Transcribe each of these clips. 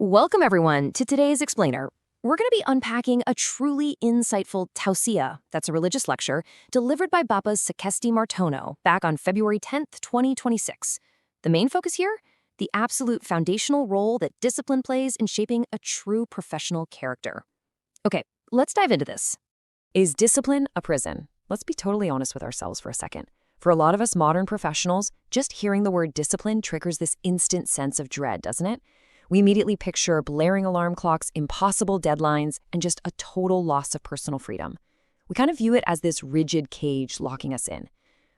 Welcome, everyone, to today's Explainer. We're going to be unpacking a truly insightful tausiah, that's a religious lecture, delivered by Pak Sukesti Martono back on February 10th, 2026. The main focus here? The absolute foundational role that discipline plays in shaping a true professional character. Okay, let's dive into this. Is discipline a prison? Let's be totally honest with ourselves for a second. For a lot of us modern professionals, just hearing the word discipline triggers this instant sense of dread, doesn't it? We immediately picture blaring alarm clocks, impossible deadlines, and just a total loss of personal freedom. We kind of view it as this rigid cage locking us in.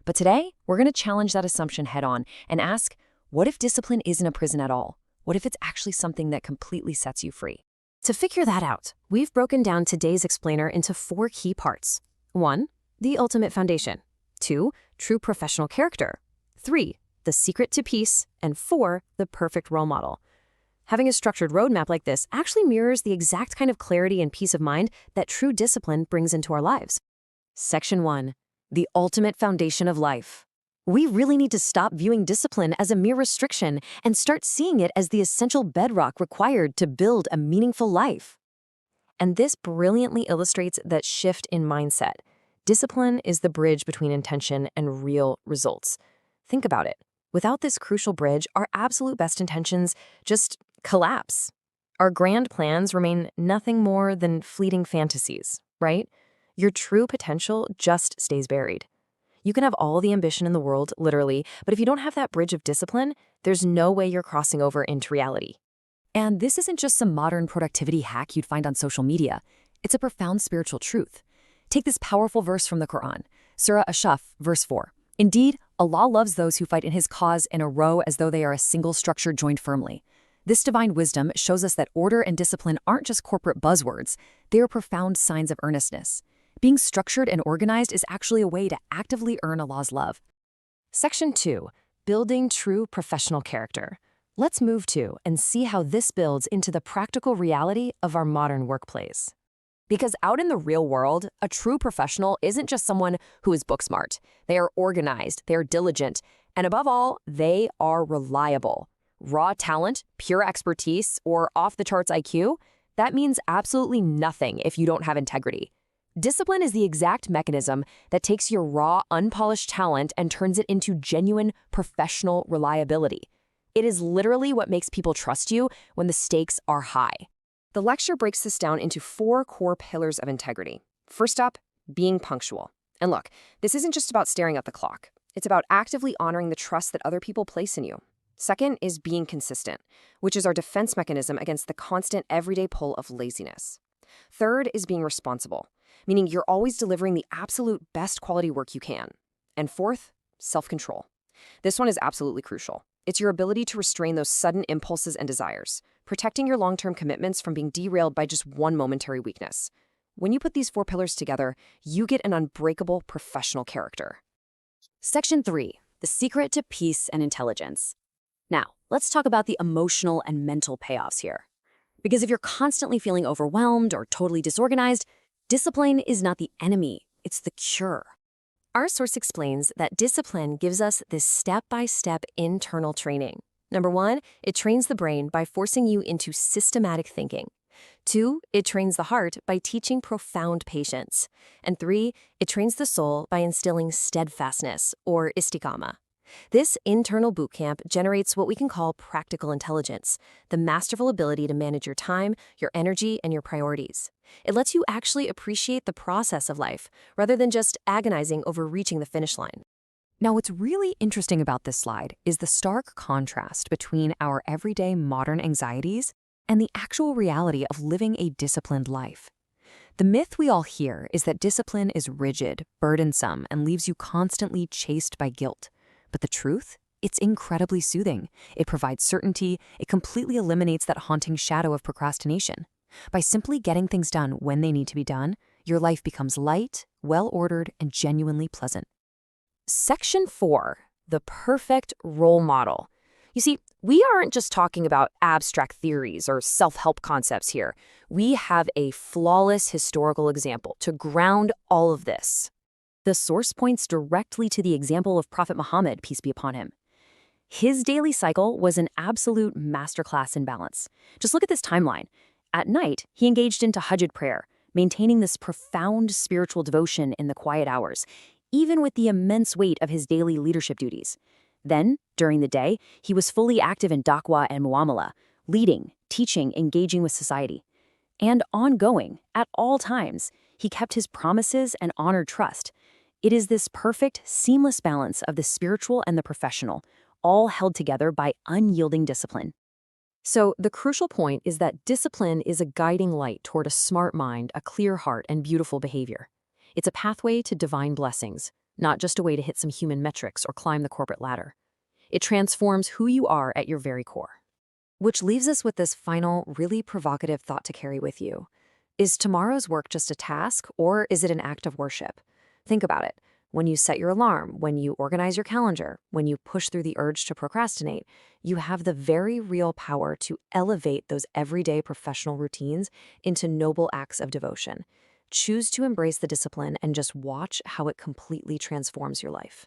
But today, we're going to challenge that assumption head-on and ask, what if discipline isn't a prison at all? What if it's actually something that completely sets you free? To figure that out, we've broken down today's explainer into 4 key parts. 1, the ultimate foundation. 2, true professional character. 3, the secret to peace. And 4, the perfect role model. Having a structured roadmap like this actually mirrors the exact kind of clarity and peace of mind that true discipline brings into our lives. Section 1, the ultimate foundation of life. We really need to stop viewing discipline as a mere restriction and start seeing it as the essential bedrock required to build a meaningful life. And this brilliantly illustrates that shift in mindset. Discipline is the bridge between intention and real results. Think about it. Without this crucial bridge, our absolute best intentions just collapse. Our grand plans remain nothing more than fleeting fantasies, right? Your true potential just stays buried. You can have all the ambition in the world, literally, but if you don't have that bridge of discipline, there's no way you're crossing over into reality. And this isn't just some modern productivity hack you'd find on social media. It's a profound spiritual truth. Take this powerful verse from the Quran, Surah Ash-Saff, verse 4. Indeed, Allah loves those who fight in His cause in a row as though they are a single structure joined firmly. This divine wisdom shows us that order and discipline aren't just corporate buzzwords, they are profound signs of earnestness. Being structured and organized is actually a way to actively earn Allah's love. Section 2, building true professional character. Let's move to and see how this builds into the practical reality of our modern workplace. Because out in the real world, a true professional isn't just someone who is book smart. They are organized, they are diligent, and above all, they are reliable. Raw talent, pure expertise, or off-the-charts IQ, that means absolutely nothing if you don't have integrity. Discipline is the exact mechanism that takes your raw, unpolished talent and turns it into genuine, professional reliability. It is literally what makes people trust you when the stakes are high. The lecture breaks this down into 4 core pillars of integrity. First up, being punctual. And look, this isn't just about staring at the clock. It's about actively honoring the trust that other people place in you. Second is being consistent, which is our defense mechanism against the constant everyday pull of laziness. Third is being responsible, meaning you're always delivering the absolute best quality work you can. And fourth, self-control. This one is absolutely crucial. It's your ability to restrain those sudden impulses and desires, protecting your long-term commitments from being derailed by just one momentary weakness. When you put these 4 pillars together, you get an unbreakable professional character. Section 3, the secret to peace and intelligence. Now, let's talk about the emotional and mental payoffs here. Because if you're constantly feeling overwhelmed or totally disorganized, discipline is not the enemy, it's the cure. Our source explains that discipline gives us this step-by-step internal training. Number 1, it trains the brain by forcing you into systematic thinking. 2, it trains the heart by teaching profound patience. And 3, it trains the soul by instilling steadfastness, or Istiqamah. This internal bootcamp generates what we can call practical intelligence, the masterful ability to manage your time, your energy, and your priorities. It lets you actually appreciate the process of life, rather than just agonizing over reaching the finish line. Now, what's really interesting about this slide is the stark contrast between our everyday modern anxieties and the actual reality of living a disciplined life. The myth we all hear is that discipline is rigid, burdensome, and leaves you constantly chased by guilt. But the truth? It's incredibly soothing. It provides certainty. It completely eliminates that haunting shadow of procrastination. By simply getting things done when they need to be done, your life becomes light, well-ordered, and genuinely pleasant. Section 4, the perfect role model. You see, we aren't just talking about abstract theories or self-help concepts here. We have a flawless historical example to ground all of this. The source points directly to the example of Prophet Muhammad, peace be upon him. His daily cycle was an absolute masterclass in balance. Just look at this timeline. At night, he engaged in tahajjud prayer, maintaining this profound spiritual devotion in the quiet hours, even with the immense weight of his daily leadership duties. Then, during the day, he was fully active in da'wah and muamala, leading, teaching, engaging with society. And ongoing, at all times, he kept his promises and honored trust. It is this perfect, seamless balance of the spiritual and the professional, all held together by unyielding discipline. So, the crucial point is that discipline is a guiding light toward a smart mind, a clear heart, and beautiful behavior. It's a pathway to divine blessings, not just a way to hit some human metrics or climb the corporate ladder. It transforms who you are at your very core. Which leaves us with this final, really provocative thought to carry with you. Is tomorrow's work just a task, or is it an act of worship? Think about it. When you set your alarm, when you organize your calendar, when you push through the urge to procrastinate, you have the very real power to elevate those everyday professional routines into noble acts of devotion. Choose to embrace the discipline and just watch how it completely transforms your life.